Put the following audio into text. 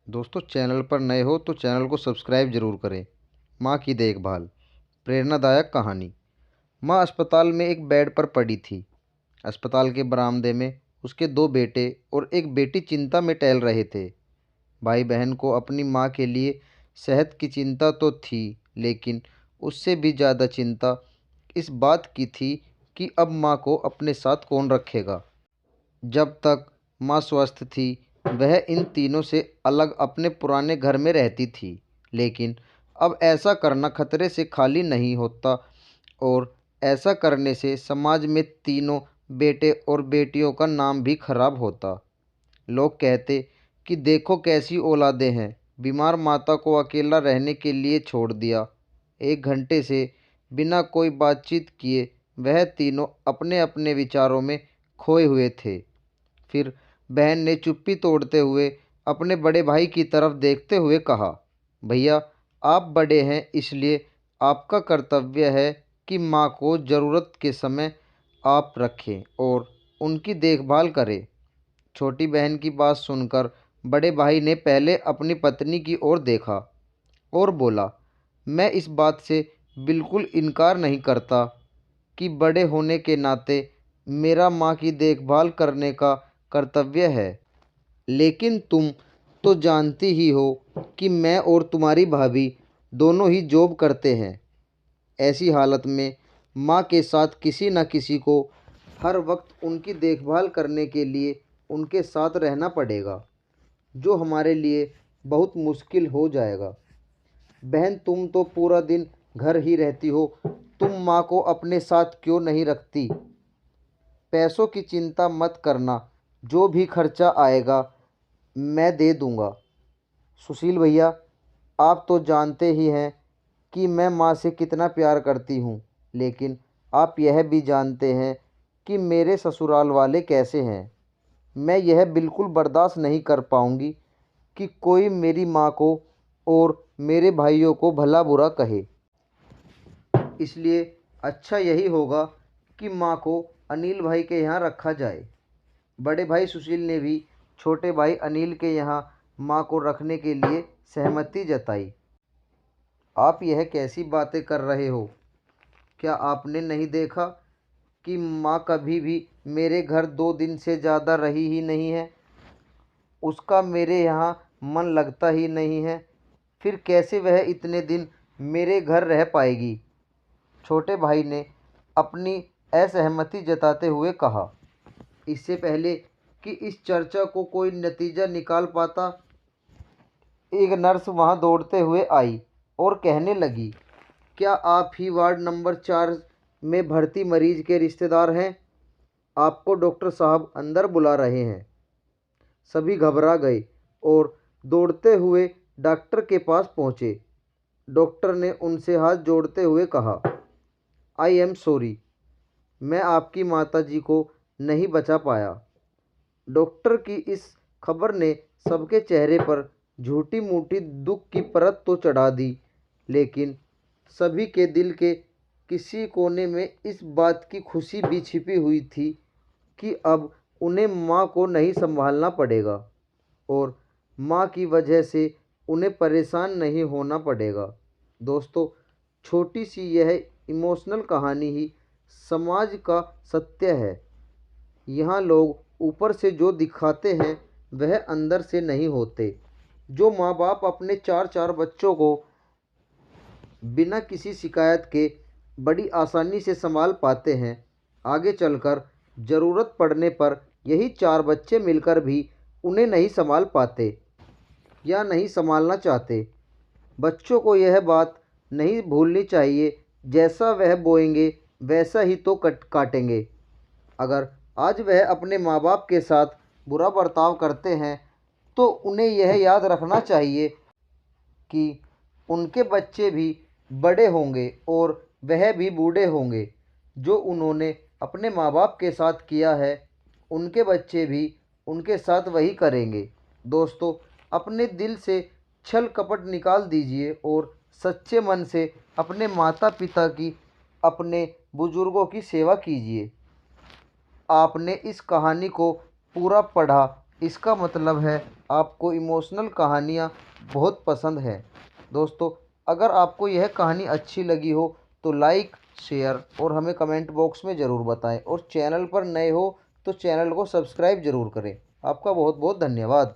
दोस्तों, चैनल पर नए हो तो चैनल को सब्सक्राइब जरूर करें। माँ की देखभाल। प्रेरणादायक कहानी। माँ अस्पताल में एक बेड पर पड़ी थी। अस्पताल के बरामदे में उसके दो बेटे और एक बेटी चिंता में टहल रहे थे। भाई बहन को अपनी माँ के लिए सेहत की चिंता तो थी, लेकिन उससे भी ज़्यादा चिंता इस बात की थी कि अब माँ को अपने साथ कौन रखेगा। जब तक माँ स्वस्थ थी, वह इन तीनों से अलग अपने पुराने घर में रहती थी। लेकिन अब ऐसा करना खतरे से खाली नहीं होता, और ऐसा करने से समाज में तीनों बेटे और बेटियों का नाम भी खराब होता। लोग कहते कि देखो कैसी औलादें हैं, बीमार माता को अकेला रहने के लिए छोड़ दिया। 1 घंटे से बिना कोई बातचीत किए वह तीनों अपने अपने विचारों में खोए हुए थे। फिर बहन ने चुप्पी तोड़ते हुए अपने बड़े भाई की तरफ देखते हुए कहा, भैया, आप बड़े हैं, इसलिए आपका कर्तव्य है कि माँ को ज़रूरत के समय आप रखें और उनकी देखभाल करें। छोटी बहन की बात सुनकर बड़े भाई ने पहले अपनी पत्नी की ओर देखा और बोला, मैं इस बात से बिल्कुल इनकार नहीं करता कि बड़े होने के नाते मेरा माँ की देखभाल करने का कर्तव्य है। लेकिन तुम तो जानती ही हो कि मैं और तुम्हारी भाभी दोनों ही जॉब करते हैं। ऐसी हालत में माँ के साथ किसी न किसी को हर वक्त उनकी देखभाल करने के लिए उनके साथ रहना पड़ेगा, जो हमारे लिए बहुत मुश्किल हो जाएगा। बहन, तुम तो पूरा दिन घर ही रहती हो, तुम माँ को अपने साथ क्यों नहीं रखती? पैसों की चिंता मत करना, जो भी खर्चा आएगा मैं दे दूंगा। सुशील भैया, आप तो जानते ही हैं कि मैं माँ से कितना प्यार करती हूँ, लेकिन आप यह भी जानते हैं कि मेरे ससुराल वाले कैसे हैं। मैं यह बिल्कुल बर्दाश्त नहीं कर पाऊँगी कि कोई मेरी माँ को और मेरे भाइयों को भला बुरा कहे। इसलिए अच्छा यही होगा कि माँ को अनिल भाई के यहाँ रखा जाए। बड़े भाई सुशील ने भी छोटे भाई अनिल के यहाँ माँ को रखने के लिए सहमति जताई। आप यह कैसी बातें कर रहे हो? क्या आपने नहीं देखा कि माँ कभी भी मेरे घर 2 दिन से ज़्यादा रही ही नहीं है? उसका मेरे यहाँ मन लगता ही नहीं है, फिर कैसे वह इतने दिन मेरे घर रह पाएगी? छोटे भाई ने अपनी असहमति जताते हुए कहा। इससे पहले कि इस चर्चा को कोई नतीजा निकाल पाता, एक नर्स वहां दौड़ते हुए आई और कहने लगी, क्या आप ही वार्ड नंबर 4 में भर्ती मरीज के रिश्तेदार हैं? आपको डॉक्टर साहब अंदर बुला रहे हैं। सभी घबरा गए और दौड़ते हुए डॉक्टर के पास पहुंचे। डॉक्टर ने उनसे हाथ जोड़ते हुए कहा, आई एम सॉरी, मैं आपकी माताजी को नहीं बचा पाया। डॉक्टर की इस खबर ने सबके चेहरे पर झूठी मूठी दुख की परत तो चढ़ा दी, लेकिन सभी के दिल के किसी कोने में इस बात की खुशी भी छिपी हुई थी कि अब उन्हें माँ को नहीं संभालना पड़ेगा और माँ की वजह से उन्हें परेशान नहीं होना पड़ेगा। दोस्तों, छोटी सी यह इमोशनल कहानी ही समाज का सत्य है। यहाँ लोग ऊपर से जो दिखाते हैं वह अंदर से नहीं होते। जो माँ बाप अपने चार चार बच्चों को बिना किसी शिकायत के बड़ी आसानी से संभाल पाते हैं, आगे चलकर ज़रूरत पड़ने पर यही 4 बच्चे मिलकर भी उन्हें नहीं संभाल पाते या नहीं संभालना चाहते। बच्चों को यह बात नहीं भूलनी चाहिए, जैसा वह बोएंगे वैसा ही तो काटेंगे। अगर आज वह अपने माँ बाप के साथ बुरा बर्ताव करते हैं, तो उन्हें यह याद रखना चाहिए कि उनके बच्चे भी बड़े होंगे और वह भी बूढ़े होंगे। जो उन्होंने अपने माँ बाप के साथ किया है, उनके बच्चे भी उनके साथ वही करेंगे। दोस्तों, अपने दिल से छल कपट निकाल दीजिए और सच्चे मन से अपने माता पिता की, अपने बुजुर्गों की सेवा कीजिए। आपने इस कहानी को पूरा पढ़ा इसका मतलब है आपको इमोशनल कहानियाँ बहुत पसंद है। दोस्तों, अगर आपको यह कहानी अच्छी लगी हो तो लाइक, शेयर और हमें कमेंट बॉक्स में ज़रूर बताएं, और चैनल पर नए हो तो चैनल को सब्सक्राइब ज़रूर करें। आपका बहुत बहुत धन्यवाद।